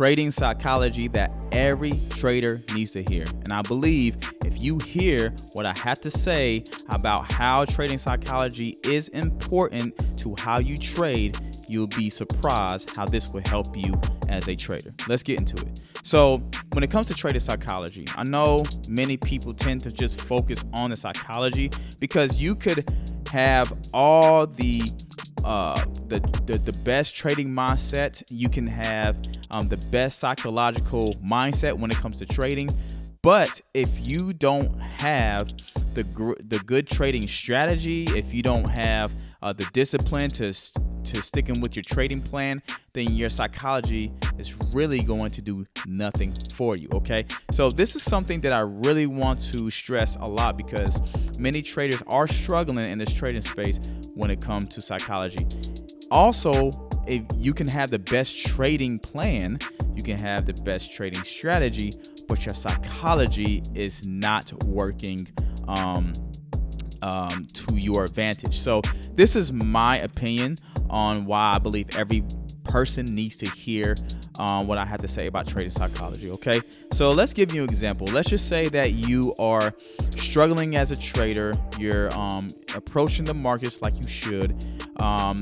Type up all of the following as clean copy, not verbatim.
trading psychology that every trader needs to hear. And I believe if you hear what I have to say about how trading psychology is important to how you trade, you'll be surprised how this will help you as a trader. Let's get into it. So when it comes to trading psychology, I know many people tend to just focus on the psychology because you could have all the best trading mindset. You can have the best psychological mindset when it comes to trading. But if you don't have the good trading strategy, if you don't have the discipline to sticking with your trading plan, then your psychology is really going to do nothing for you. Okay, so this is something that I really want to stress a lot because many traders are struggling in this trading space when it comes to psychology. Also, if you can have the best trading plan, you can have the best trading strategy, but your psychology is not working to your advantage. So this is my opinion on why I believe every person needs to hear what I have to say about trading psychology. Okay, so let's give you an example. Let's just say that you are struggling as a trader. You're approaching the markets like you should.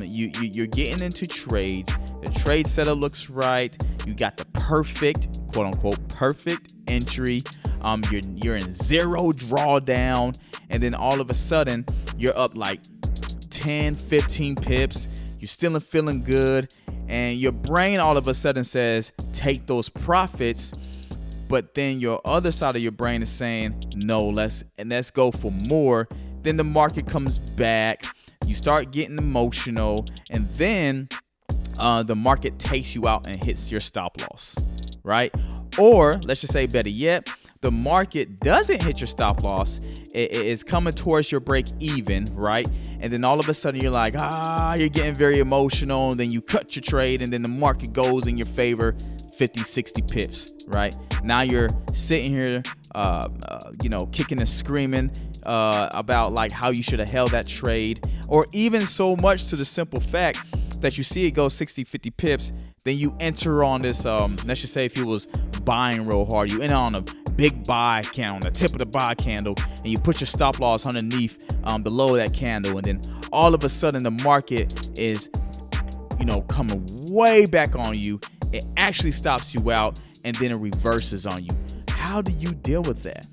You're getting into trades. The trade setup looks right. You got the perfect, quote unquote, perfect entry. You're in zero drawdown, and then all of a sudden you're up like 10, 15 pips. You're still feeling good, and your brain all of a sudden says, take those profits. But then your other side of your brain is saying, no, let's go for more. Then the market comes back. You start getting emotional, and then the market takes you out and hits your stop loss, right? Or let's just say better yet, the market doesn't hit your stop loss. It is coming towards your break even, right? And then all of a sudden you're like, you're getting very emotional. And then you cut your trade, and then the market goes in your favor, 50, 60 pips, right? Now you're sitting here, kicking and screaming about like how you should have held that trade, or even so much to the simple fact that you see it go 60, 50 pips. Then you enter on this, let's just say if you was buying real hard, you enter on a big buy candle, on the tip of the buy candle, and you put your stop loss underneath the low of that candle, and then all of a sudden the market is coming way back on you. It actually stops you out, and then it reverses on you. How do you deal with that?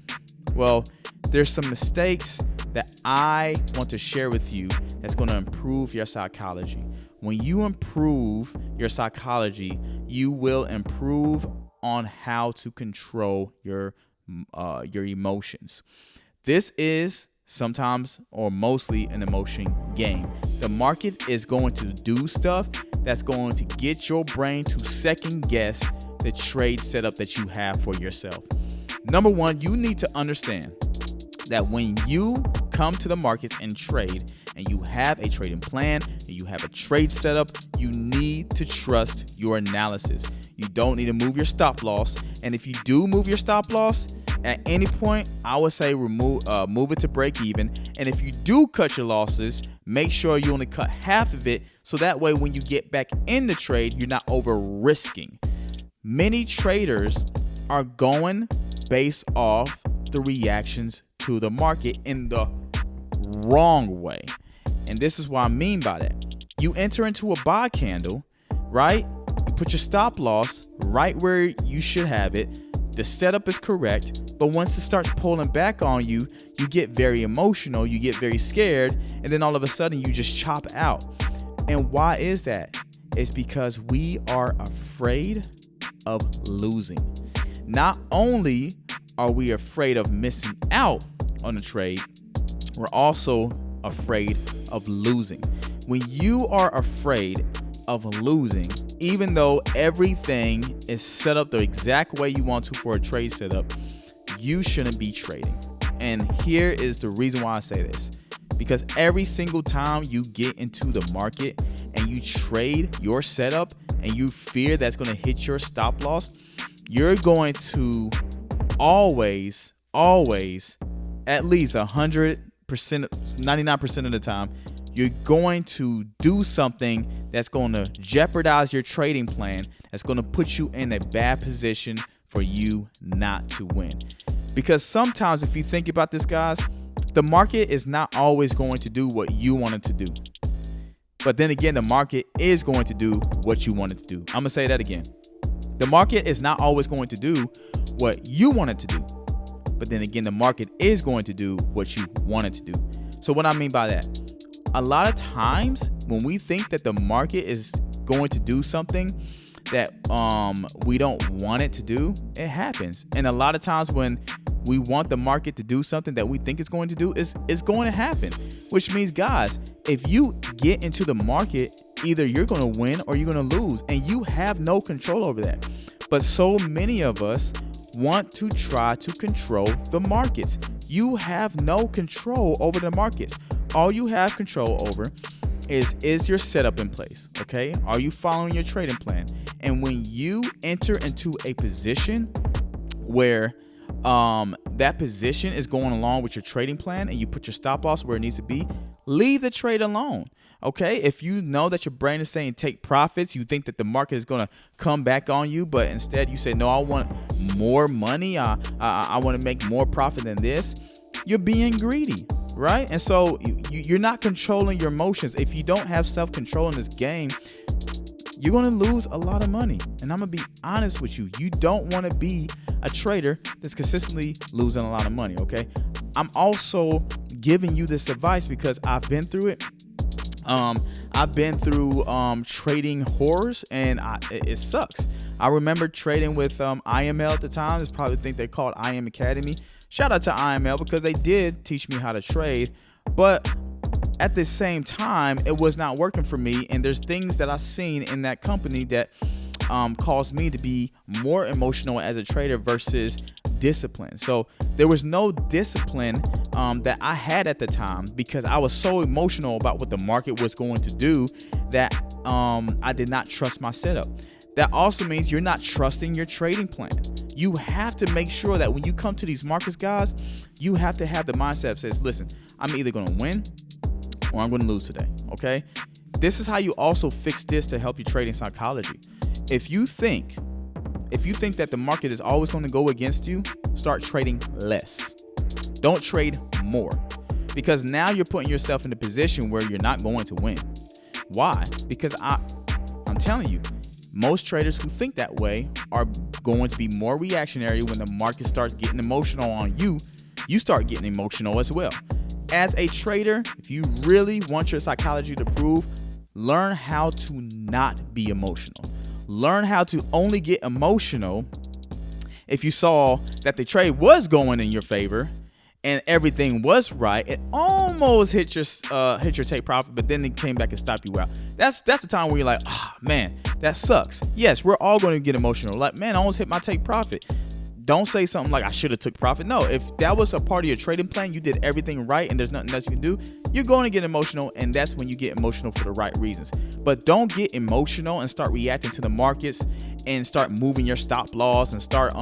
Well, there's some mistakes that I want to share with you that's going to improve your psychology. When you improve your psychology, you will improve on how to control your emotions. This is sometimes or mostly an emotion game. The market is going to do stuff that's going to get your brain to second guess the trade setup that you have for yourself. Number one, you need to understand that when you come to the market and trade, and you have a trading plan, and you have a trade setup, you need to trust your analysis. You don't need to move your stop loss. And if you do move your stop loss at any point, I would say move it to break even. And if you do cut your losses, make sure you only cut half of it, so that way when you get back in the trade, you're not over risking. Many traders are going based off the reactions to the market in the wrong way. And this is what I mean by that. You enter into a buy candle, right? You put your stop loss right where you should have it. The setup is correct, but once it starts pulling back on you, you get very emotional, you get very scared, and then all of a sudden you just chop out. And why is that? It's because we are afraid of losing. Not only are we afraid of missing out on a trade, we're also afraid of losing. When you are afraid of losing, even though everything is set up the exact way you want to for a trade setup, you shouldn't be trading. And here is the reason why I say this. Because every single time you get into the market and you trade your setup and you fear that's going to hit your stop loss, you're going to always, at least 100%, 99% of the time, You're going to do something that's going to jeopardize your trading plan, that's going to put you in a bad position for you not to win. Because sometimes, if you think about this, guys, the market is not always going to do what you want it to do. But then again, the market is going to do what you want it to do. I'm going to say that again. The market is not always going to do what you want it to do. But then again, the market is going to do what you want it to do. So what I mean by that, a lot of times when we think that the market is going to do something that we don't want it to do, it happens. And a lot of times when we want the market to do something that we think it's going to do, it's going to happen. Which means, guys, if you get into the market, either you're going to win or you're going to lose, and you have no control over that. But so many of us want to try to control the markets. You have no control over the markets. All you have control over is your setup in place, okay? Are you following your trading plan? And when you enter into a position where that position is going along with your trading plan and you put your stop loss where it needs to be, leave the trade alone, okay? If you know that your brain is saying take profits, you think that the market is going to come back on you, but instead you say, no, I want more money, I want to make more profit than this, you're being greedy, right? And so you're not controlling your emotions. If you don't have self-control in this game, you're going to lose a lot of money. And I'm going to be honest with you. You don't want to be a trader that's consistently losing a lot of money, okay? I'm also giving you this advice because I've been through it. I've been through trading horrors, and it sucks. I remember trading with IML at the time. It's probably think they called IM Academy. Shout out to IML because they did teach me how to trade, but at the same time, it was not working for me. And there's things that I've seen in that company that caused me to be more emotional as a trader versus discipline. So there was no discipline that I had at the time because I was so emotional about what the market was going to do that I did not trust my setup. That also means you're not trusting your trading plan. You have to make sure that when you come to these markets, guys, you have to have the mindset that says, listen, I'm either going to win or I'm going to lose today, okay? This is how you also fix this to help you trading psychology. If you think that the market is always going to go against you, start trading less. Don't trade more, because now you're putting yourself in a position where you're not going to win. Why? Because I'm telling you, most traders who think that way are going to be more reactionary. When the market starts getting emotional on you, you start getting emotional as well. As a trader, if you really want your psychology to improve, learn how to not be emotional. Learn how to only get emotional if you saw that the trade was going in your favor and everything was right. It almost hit your take profit, but then it came back and stopped you out. That's the time where you're like, man, that sucks. Yes, we're all going to get emotional. Like, man, I almost hit my take profit. Don't say something like I should have took profit. No, if that was a part of your trading plan, you did everything right and there's nothing else you can do, you're going to get emotional, and that's when you get emotional for the right reasons. But don't get emotional and start reacting to the markets and start moving your stop loss and start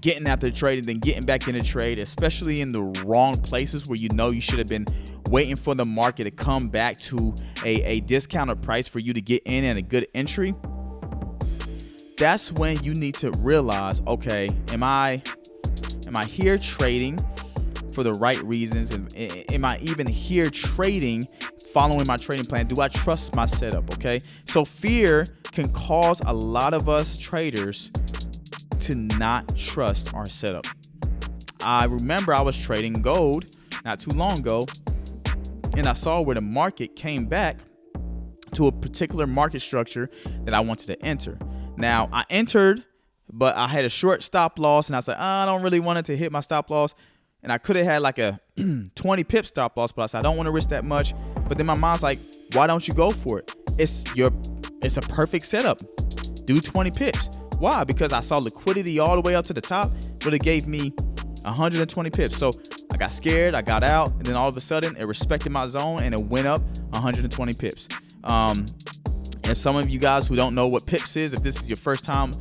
getting out the trade and then getting back in the trade, especially in the wrong places where you know you should have been waiting for the market to come back to a discounted price for you to get in and a good entry. That's when you need to realize, okay, am I here trading for the right reasons? And am I even here trading, following my trading plan? Do I trust my setup? Okay. So fear can cause a lot of us traders to not trust our setup. I remember I was trading gold not too long ago, and I saw where the market came back to a particular market structure that I wanted to enter. Now, I entered, but I had a short stop loss, and I was like, I don't really want it to hit my stop loss. And I could have had like a 20 pip stop loss, but I said, I don't want to risk that much. But then my mind's like, why don't you go for it? It's a perfect setup. Do 20 pips. Why? Because I saw liquidity all the way up to the top, but it gave me 120 pips. So I got scared, I got out, and then all of a sudden it respected my zone and it went up 120 pips. If some of you guys who don't know what pips is, if this is your first time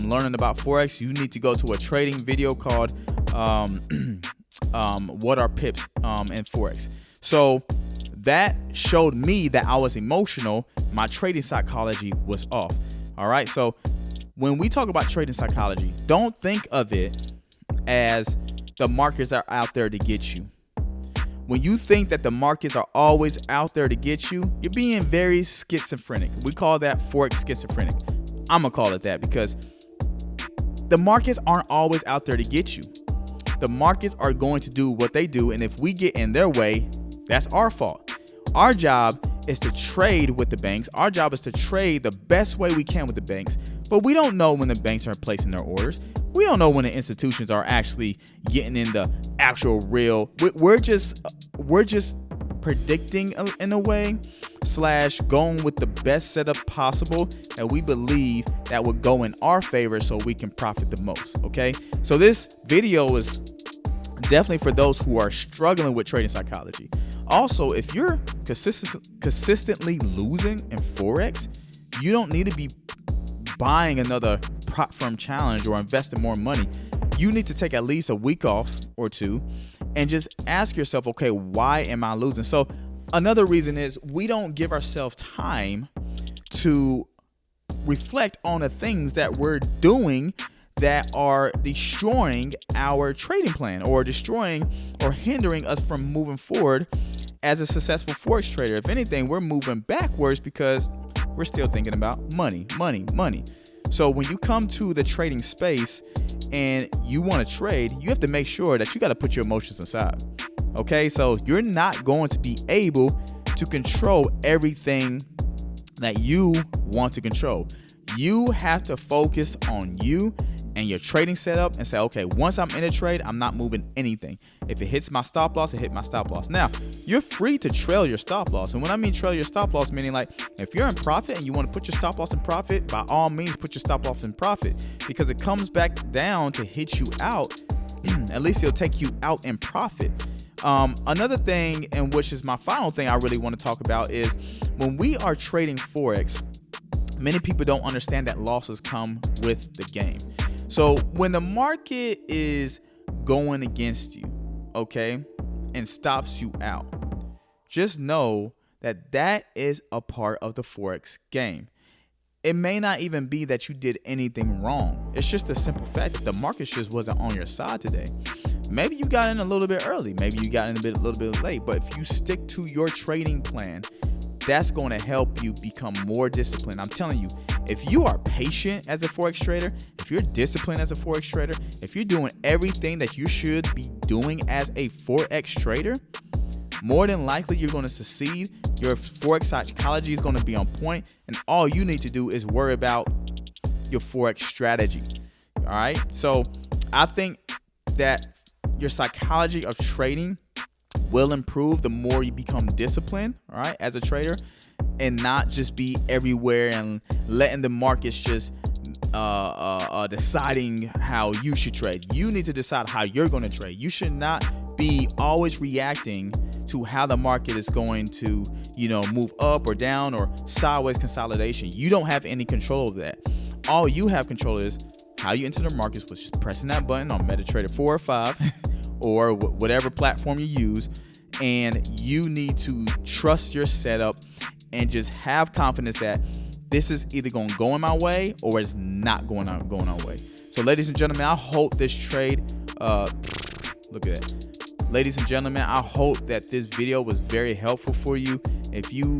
learning about Forex, you need to go to a trading video called What Are Pips in Forex. So that showed me that I was emotional. My trading psychology was off. All right. So when we talk about trading psychology, don't think of it as the markets are out there to get you. When you think that the markets are always out there to get you, you're being very schizophrenic. We call that Forex schizophrenic. I'm going to call it that because the markets aren't always out there to get you. The markets are going to do what they do. And if we get in their way, that's our fault. Our job is to trade with the banks. Our job is to trade the best way we can with the banks. But we don't know when the banks are placing their orders. We don't know when the institutions are actually getting in the actual real. We're just predicting in a way / going with the best setup possible that we believe that would go in our favor so we can profit the most. Okay, so this video is definitely for those who are struggling with trading psychology. Also, if you're consistently losing in Forex, you don't need to be buying another prop firm challenge or investing more money. You need to take at least a week off or two and just ask yourself, okay, why am I losing? So another reason is we don't give ourselves time to reflect on the things that we're doing that are destroying our trading plan or destroying or hindering us from moving forward as a successful Forex trader. If anything, we're moving backwards because we're still thinking about money. So when you come to the trading space and you want to trade, you have to make sure that you got to put your emotions aside. Okay, so you're not going to be able to control everything that you want to control. You have to focus on you and your trading setup and say, okay, once I'm in a trade, I'm not moving anything. If it hits my stop loss, it hit my stop loss. Now, you're free to trail your stop loss. And when I mean trail your stop loss, meaning like if you're in profit and you want to put your stop loss in profit, by all means, put your stop loss in profit because it comes back down to hit you out. At least it'll take you out in profit. Another thing, and which is my final thing I really want to talk about, is when we are trading Forex, many people don't understand that losses come with the game. So when the market is going against you, okay, and stops you out, just know that that is a part of the Forex game. It may not even be that you did anything wrong. It's just the simple fact that the market just wasn't on your side today. Maybe you got in a little bit early. Maybe you got in a little bit late. But if you stick to your trading plan, that's going to help you become more disciplined. I'm telling you, if you are patient as a Forex trader, if you're disciplined as a Forex trader, if you're doing everything that you should be doing as a Forex trader, more than likely you're going to succeed. Your Forex psychology is going to be on point, and all you need to do is worry about your Forex strategy. All right. So I think that your psychology of trading will improve the more you become disciplined, all right, as a trader, and not just be everywhere and letting the markets just deciding how you should trade. You need to decide how you're going to trade. You should not be always reacting to how the market is going to, move up or down or sideways consolidation. You don't have any control of that. All you have control is how you enter the markets, which is pressing that button on MetaTrader 4 or 5 or whatever platform you use. And you need to trust your setup and just have confidence that this is either going to go in my way or it's not going our way. So ladies and gentlemen, I hope this trade, look at that. Ladies and gentlemen, I hope that this video was very helpful for you. If you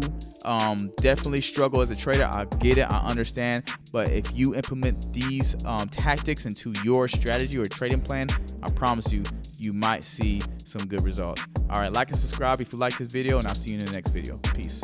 definitely struggle as a trader, I get it, I understand. But if you implement these tactics into your strategy or trading plan, I promise you, you might see some good results. All right, like and subscribe if you like this video, and I'll see you in the next video. Peace.